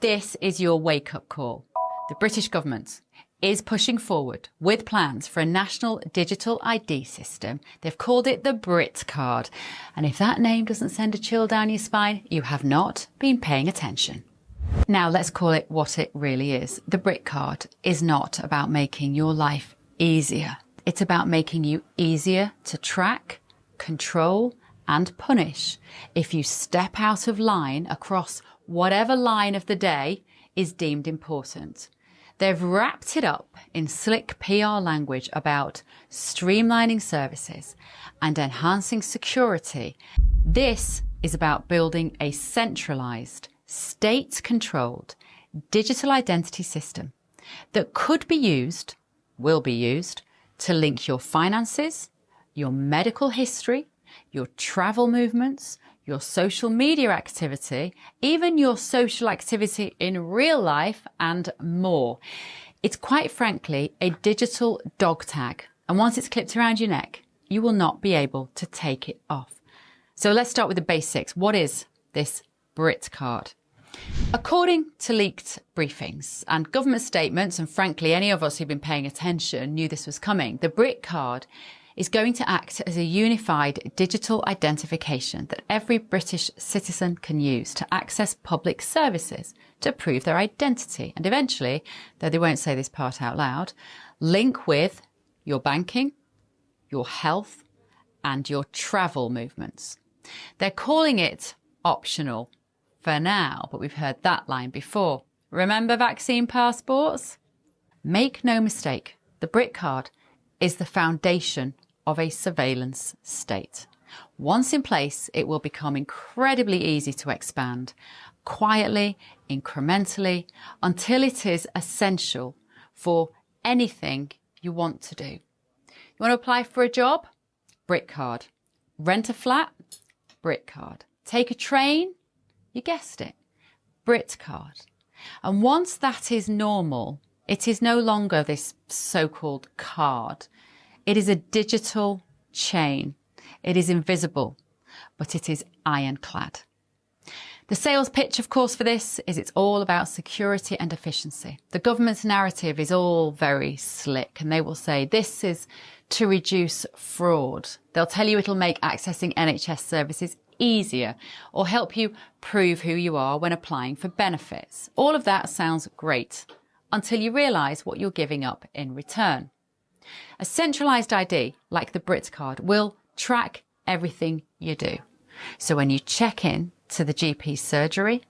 This is your wake-up call. The British government is pushing forward with plans for a national digital ID system. They've called it the BritCard. And if that name doesn't send a chill down your spine, you have not been paying attention. Now let's call it what it really is. The BritCard is not about making your life easier. It's about making you easier to track, control, and punish if you step out of line across whatever line of the day is deemed important. They've wrapped it up in slick PR language about streamlining services and enhancing security. This is about building a centralized, state-controlled digital identity system that could be used, will be used, to link your finances, your medical history, your travel movements, your social media activity, even your social activity in real life, and more. It's quite frankly a digital dog tag, and once it's clipped around your neck, you will not be able to take it off. So let's start with the basics. What is this BritCard? According to leaked briefings and government statements, and frankly any of us who've been paying attention knew this was coming, the BritCard is going to act as a unified digital identification that every British citizen can use to access public services to prove their identity and eventually, though they won't say this part out loud, link with your banking, your health and your travel movements. They're calling it optional for now, but we've heard that line before. Remember vaccine passports? Make no mistake, the BritCard is the foundation of a surveillance state. Once in place, it will become incredibly easy to expand, quietly, incrementally, until it is essential for anything you want to do. You want to apply for a job? BritCard. Rent a flat? BritCard. Take a train? You guessed it. BritCard. And once that is normal, it is no longer this so-called card. It is a digital chain. It is invisible, but it is ironclad. The sales pitch, of course, for this is it's all about security and efficiency. The government's narrative is all very slick, and they will say this is to reduce fraud. They'll tell you it'll make accessing NHS services easier or help you prove who you are when applying for benefits. All of that sounds great until you realise what you're giving up in return. A centralised ID, like the BritCard, will track everything you do. So when you check in to the GP surgery,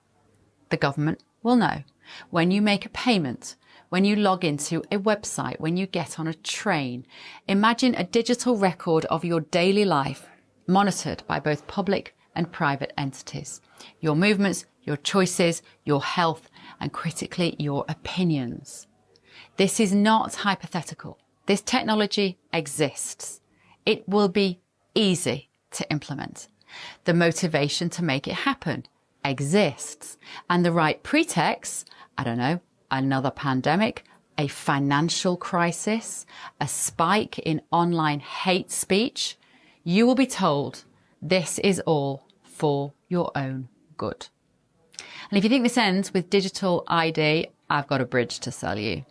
the government will know. When you make a payment, when you log into a website, when you get on a train, imagine a digital record of your daily life monitored by both public and private entities. Your movements, your choices, your health, and critically, your opinions. This is not hypothetical. This technology exists. It will be easy to implement. The motivation to make it happen exists. And the right pretext, I don't know, another pandemic, a financial crisis, a spike in online hate speech, you will be told this is all for your own good. And if you think this ends with digital ID, I've got a bridge to sell you.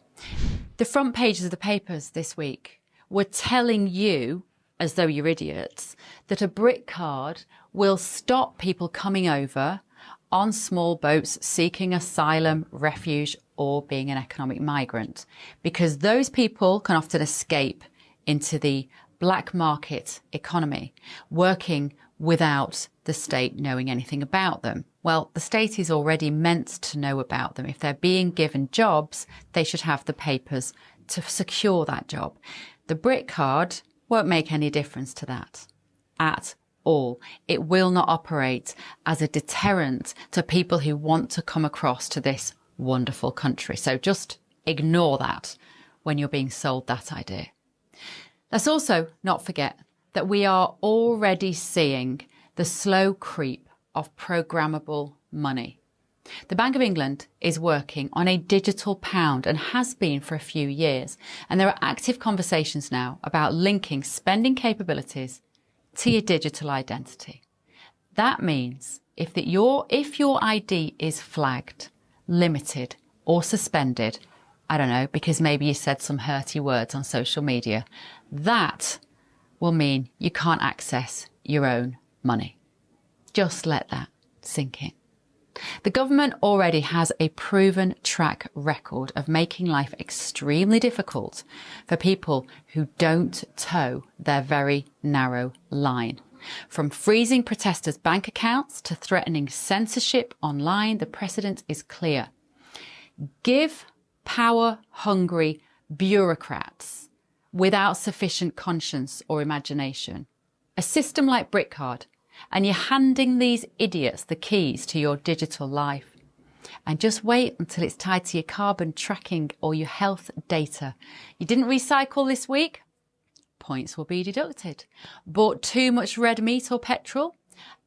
The front pages of the papers this week were telling you, as though you're idiots, that a BritCard will stop people coming over on small boats seeking asylum, refuge, or being an economic migrant, because those people can often escape into the black market economy, working without the state knowing anything about them. Well, the state is already meant to know about them. If they're being given jobs, they should have the papers to secure that job. The BritCard won't make any difference to that at all. It will not operate as a deterrent to people who want to come across to this wonderful country. So just ignore that when you're being sold that idea. Let's also not forget that we are already seeing the slow creep of programmable money. The Bank of England is working on a digital pound and has been for a few years. And there are active conversations now about linking spending capabilities to your digital identity. That means if your ID is flagged, limited or suspended, I don't know, because maybe you said some hurty words on social media, that will mean you can't access your own money. Just let that sink in. The government already has a proven track record of making life extremely difficult for people who don't toe their very narrow line. From freezing protesters' bank accounts to threatening censorship online, the precedent is clear. Give power-hungry bureaucrats without sufficient conscience or imagination a system like BritCard, and you're handing these idiots the keys to your digital life. And just wait until it's tied to your carbon tracking or your health data. You didn't recycle this week? Points will be deducted. Bought too much red meat or petrol?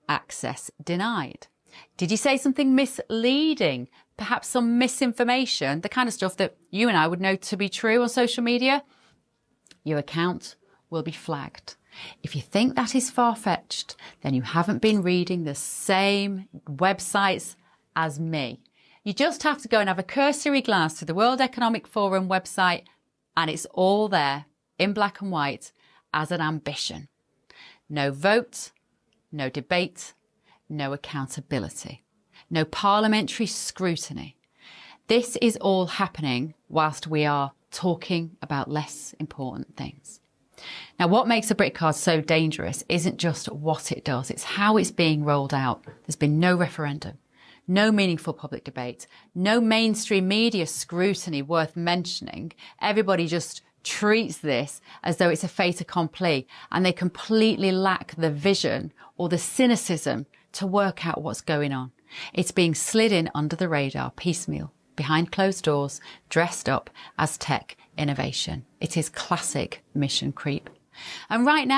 Access denied. Did you say something misleading? Perhaps some misinformation, the kind of stuff that you and I would know to be true on social media? Your account will be flagged. If you think that is far-fetched, then you haven't been reading the same websites as me. You just have to go and have a cursory glance to the World Economic Forum website, and it's all there in black and white as an ambition. No vote, no debate, no accountability, no parliamentary scrutiny. This is all happening whilst we are talking about less important things. Now, what makes a BritCard so dangerous isn't just what it does, it's how it's being rolled out. There's been no referendum, no meaningful public debate, no mainstream media scrutiny worth mentioning. Everybody just treats this as though it's a fait accompli, and they completely lack the vision or the cynicism to work out what's going on. It's being slid in under the radar, piecemeal, behind closed doors, dressed up as tech innovation. It is classic mission creep. And right now,